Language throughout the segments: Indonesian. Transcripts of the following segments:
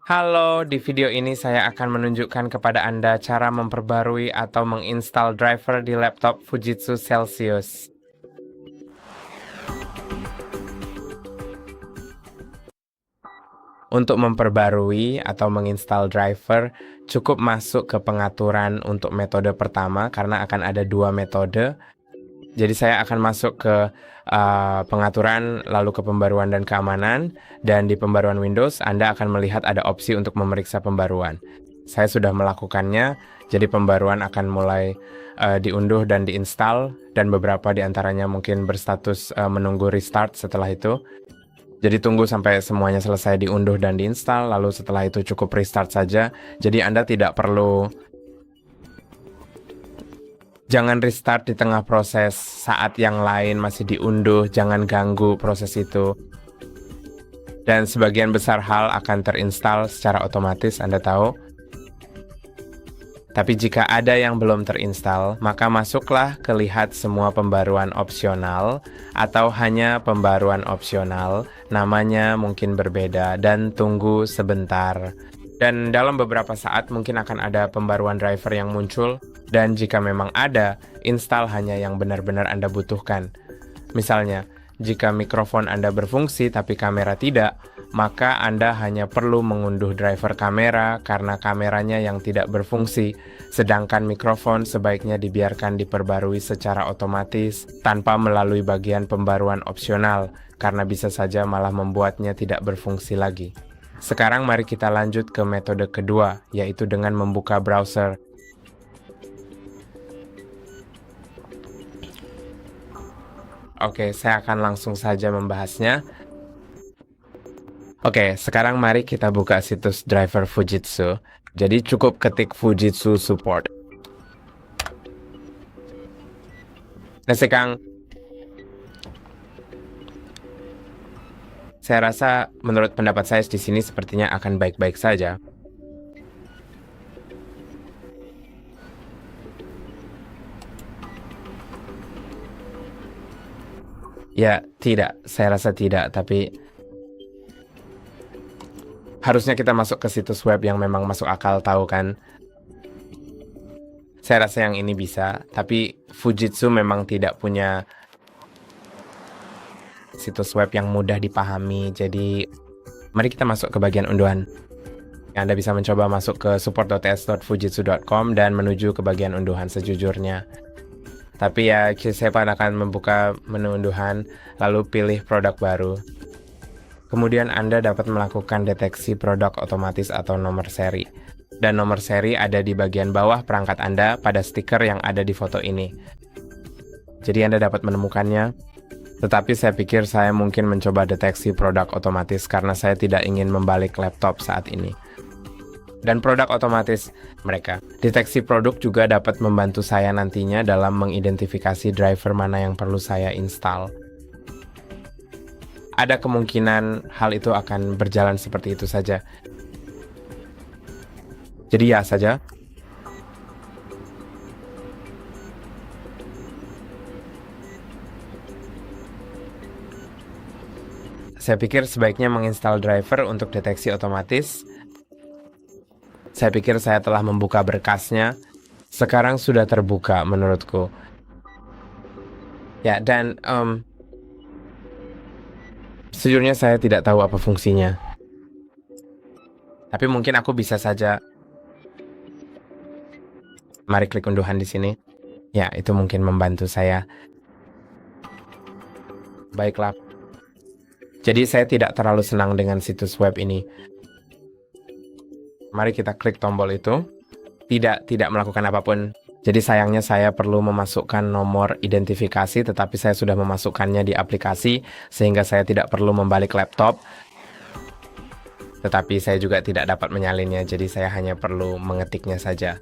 Halo, di video ini saya akan menunjukkan kepada Anda cara memperbarui atau menginstal driver di laptop Fujitsu Celsius. Untuk memperbarui atau menginstal driver, cukup masuk ke pengaturan untuk metode pertama karena akan ada dua metode. Jadi saya akan masuk ke pengaturan, lalu ke pembaruan dan keamanan, dan di pembaruan Windows Anda akan melihat ada opsi untuk memeriksa pembaruan. Saya sudah melakukannya, jadi pembaruan akan mulai diunduh dan diinstal, dan beberapa di antaranya mungkin berstatus menunggu restart setelah itu. Jadi tunggu sampai semuanya selesai diunduh dan diinstal, lalu setelah itu cukup restart saja. Jadi Anda tidak perlu Jangan restart di tengah proses saat yang lain masih diunduh, jangan ganggu proses itu. Dan sebagian besar hal akan terinstall secara otomatis, Anda tahu. Tapi jika ada yang belum terinstall, maka masuklah ke lihat semua pembaruan opsional atau hanya pembaruan opsional, namanya mungkin berbeda, dan tunggu sebentar. Dan dalam beberapa saat mungkin akan ada pembaruan driver yang muncul, dan jika memang ada, install hanya yang benar-benar Anda butuhkan. Misalnya, jika mikrofon Anda berfungsi tapi kamera tidak, maka Anda hanya perlu mengunduh driver kamera karena kameranya yang tidak berfungsi, sedangkan mikrofon sebaiknya dibiarkan diperbarui secara otomatis tanpa melalui bagian pembaruan opsional, karena bisa saja malah membuatnya tidak berfungsi lagi. Sekarang mari kita lanjut ke metode kedua, yaitu dengan membuka browser. Oke, saya akan langsung saja membahasnya. Oke, sekarang mari kita buka situs driver Fujitsu. Jadi cukup ketik Fujitsu support. Nah, sekarang saya rasa menurut pendapat saya di sini sepertinya akan baik-baik saja. Ya, tidak. Saya rasa tidak, tapi harusnya kita masuk ke situs web yang memang masuk akal, tahu kan? Saya rasa yang ini bisa, tapi Fujitsu memang tidak punya situs web yang mudah dipahami. Jadi, mari kita masuk ke bagian unduhan. Anda bisa mencoba masuk ke support.ts.fujitsu.com dan menuju ke bagian unduhan sejujurnya. Tapi ya, saya akan membuka menu unduhan, lalu pilih produk baru. Kemudian Anda dapat melakukan deteksi produk otomatis atau nomor seri. Dan nomor seri ada di bagian bawah perangkat Anda pada stiker yang ada di foto ini. Jadi Anda dapat menemukannya. Tetapi saya pikir saya mungkin mencoba deteksi produk otomatis karena saya tidak ingin membalik laptop saat ini. Dan produk otomatis mereka. Deteksi produk juga dapat membantu saya nantinya dalam mengidentifikasi driver mana yang perlu saya install. Ada kemungkinan hal itu akan berjalan seperti itu saja. Jadi ya saja. Saya pikir sebaiknya menginstal driver untuk deteksi otomatis. Saya pikir saya telah membuka berkasnya. Sekarang sudah terbuka menurutku. Ya, dan sejujurnya saya tidak tahu apa fungsinya. Tapi mungkin aku bisa saja. Mari klik unduhan di sini. Ya, itu mungkin membantu saya. Baiklah. Jadi saya tidak terlalu senang dengan situs web ini. Mari kita klik tombol itu. Tidak melakukan apapun. Jadi sayangnya saya perlu memasukkan nomor identifikasi, tetapi saya sudah memasukkannya di aplikasi, sehingga saya tidak perlu membalik laptop. Tetapi saya juga tidak dapat menyalinnya, jadi saya hanya perlu mengetiknya saja.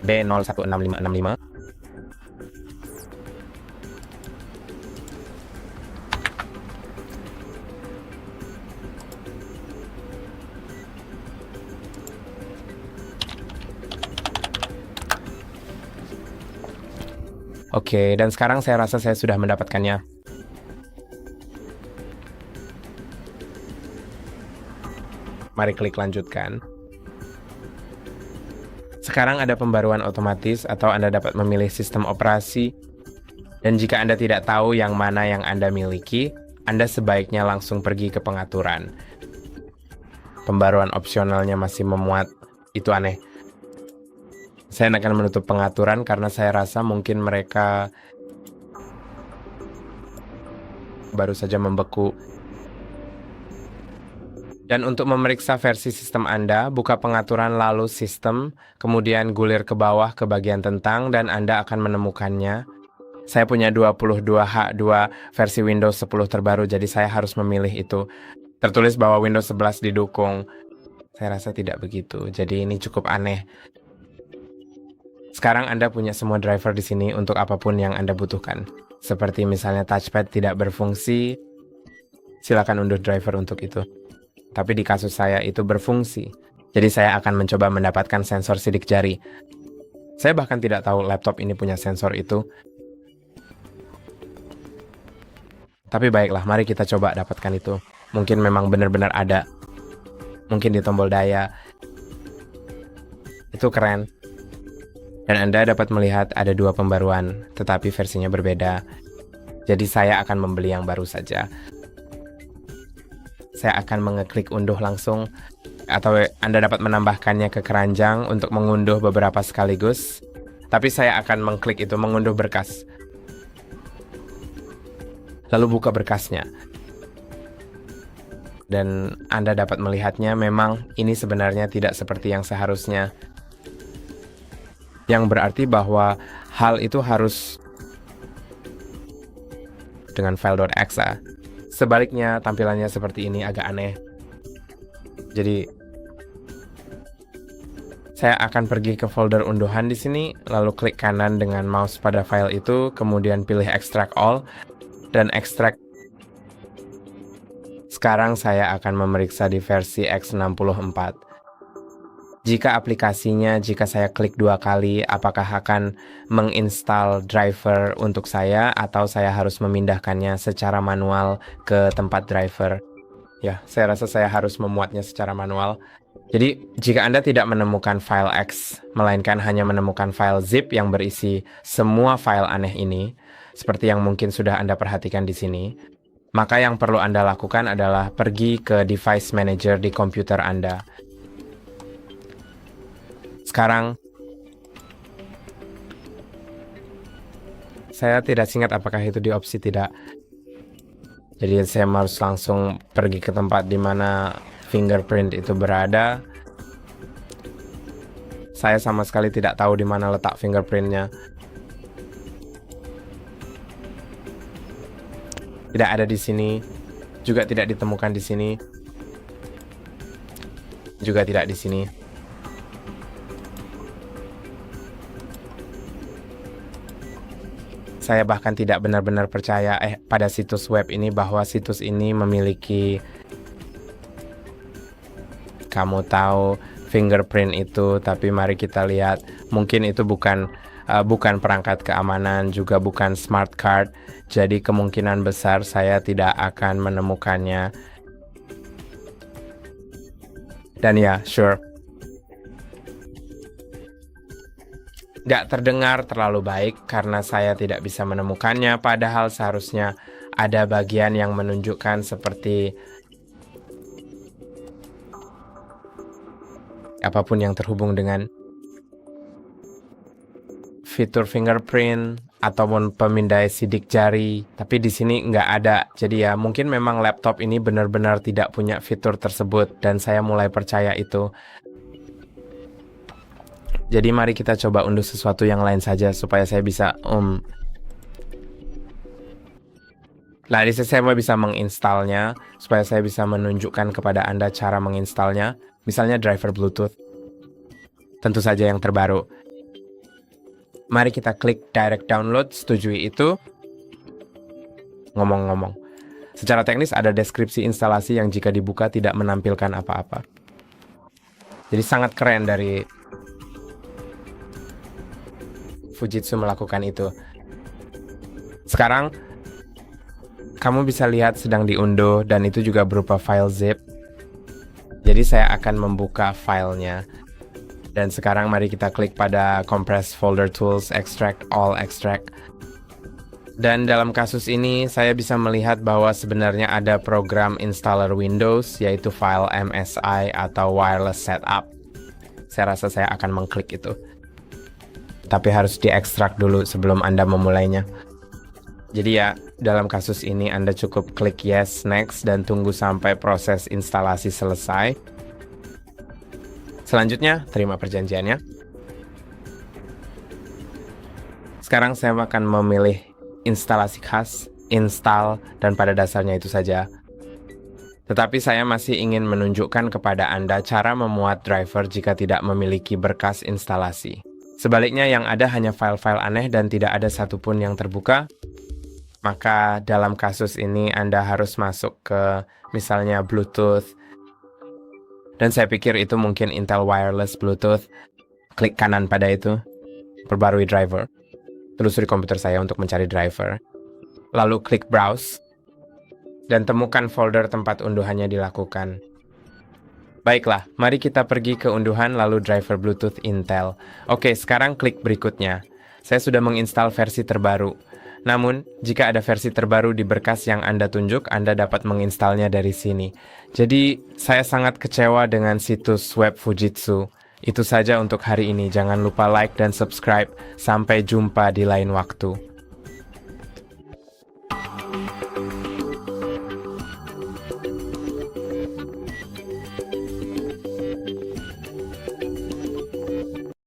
B016565. Oke, dan sekarang saya rasa saya sudah mendapatkannya. Mari klik lanjutkan. Sekarang ada pembaruan otomatis atau Anda dapat memilih sistem operasi. Dan jika Anda tidak tahu yang mana yang Anda miliki, Anda sebaiknya langsung pergi ke pengaturan. Pembaruan opsionalnya masih memuat, itu aneh. Saya akan menutup pengaturan karena saya rasa mungkin mereka baru saja membeku. Dan untuk memeriksa versi sistem Anda, buka pengaturan lalu sistem, kemudian gulir ke bawah ke bagian tentang dan Anda akan menemukannya. Saya punya 22H2 versi Windows 10 terbaru, jadi saya harus memilih itu. Tertulis bahwa Windows 11 didukung. Saya rasa tidak begitu, jadi ini cukup aneh. Sekarang Anda punya semua driver di sini untuk apapun yang Anda butuhkan. Seperti misalnya touchpad tidak berfungsi, silakan unduh driver untuk itu. Tapi di kasus saya itu berfungsi. Jadi saya akan mencoba mendapatkan sensor sidik jari. Saya bahkan tidak tahu laptop ini punya sensor itu. Tapi baiklah, mari kita coba dapatkan itu. Mungkin memang benar-benar ada. Mungkin di tombol daya. Itu keren. Dan Anda dapat melihat ada 2 pembaruan, tetapi versinya berbeda. Jadi saya akan membeli yang baru saja. Saya akan mengeklik unduh langsung, atau Anda dapat menambahkannya ke keranjang untuk mengunduh beberapa sekaligus. Tapi saya akan mengklik itu mengunduh berkas. Lalu buka berkasnya. Dan Anda dapat melihatnya memang ini sebenarnya tidak seperti yang seharusnya. Yang berarti bahwa hal itu harus dengan file.exe. Sebaliknya, tampilannya seperti ini agak aneh. Jadi, saya akan pergi ke folder unduhan di sini, lalu klik kanan dengan mouse pada file itu, kemudian pilih Extract All, dan Extract. Sekarang saya akan memeriksa di versi x64. Jika saya klik 2 kali, apakah akan menginstal driver untuk saya atau saya harus memindahkannya secara manual ke tempat driver? Ya, saya rasa saya harus memuatnya secara manual. Jadi, jika Anda tidak menemukan file X, melainkan hanya menemukan file zip yang berisi semua file aneh ini, seperti yang mungkin sudah Anda perhatikan di sini, maka yang perlu Anda lakukan adalah pergi ke Device Manager di komputer Anda. Sekarang, saya tidak ingat apakah itu di opsi tidak. Jadi saya harus langsung pergi ke tempat di mana fingerprint itu berada. Saya sama sekali tidak tahu di mana letak fingerprintnya. Tidak ada di sini, juga tidak ditemukan di sini, juga tidak di sini. Saya bahkan tidak benar-benar percaya pada situs web ini bahwa situs ini memiliki, kamu tahu, fingerprint itu. Tapi mari kita lihat, mungkin itu bukan perangkat keamanan, juga bukan smart card. Jadi kemungkinan besar saya tidak akan menemukannya. Dan ya, sure. Nggak terdengar terlalu baik karena saya tidak bisa menemukannya, padahal seharusnya ada bagian yang menunjukkan seperti apapun yang terhubung dengan fitur fingerprint ataupun pemindai sidik jari, tapi di sini nggak ada. Jadi ya mungkin memang laptop ini benar-benar tidak punya fitur tersebut dan saya mulai percaya itu. Jadi mari kita coba unduh sesuatu yang lain saja supaya saya bisa Nah, di sini saya bisa menginstalnya supaya saya bisa menunjukkan kepada Anda cara menginstalnya. Misalnya driver Bluetooth. Tentu saja yang terbaru. Mari kita klik direct download, setujui itu. Ngomong-ngomong, secara teknis ada deskripsi instalasi yang jika dibuka tidak menampilkan apa-apa. Jadi sangat keren dari Fujitsu melakukan itu. Sekarang kamu bisa lihat sedang diunduh dan itu juga berupa file zip. Jadi saya akan membuka filenya. Dan sekarang mari kita klik pada Compress Folder Tools, Extract All Extract. Dan dalam kasus ini saya bisa melihat bahwa sebenarnya ada program installer Windows yaitu file MSI atau Wireless Setup. Saya rasa saya akan mengklik itu. Tapi harus diekstrak dulu sebelum Anda memulainya. Jadi ya, dalam kasus ini Anda cukup klik Yes, Next, dan tunggu sampai proses instalasi selesai. Selanjutnya, terima perjanjiannya. Sekarang saya akan memilih instalasi khas, install, dan pada dasarnya itu saja. Tetapi saya masih ingin menunjukkan kepada Anda cara memuat driver jika tidak memiliki berkas instalasi. Sebaliknya yang ada hanya file-file aneh dan tidak ada satupun yang terbuka, maka dalam kasus ini Anda harus masuk ke misalnya Bluetooth, dan saya pikir itu mungkin Intel Wireless Bluetooth. Klik kanan pada itu, perbarui driver. Telusuri komputer saya untuk mencari driver. Lalu klik Browse, dan temukan folder tempat unduhannya dilakukan. Baiklah, mari kita pergi ke unduhan lalu driver Bluetooth Intel. Oke, sekarang klik berikutnya. Saya sudah menginstal versi terbaru. Namun, jika ada versi terbaru di berkas yang Anda tunjuk, Anda dapat menginstalnya dari sini. Jadi, saya sangat kecewa dengan situs web Fujitsu. Itu saja untuk hari ini. Jangan lupa like dan subscribe. Sampai jumpa di lain waktu.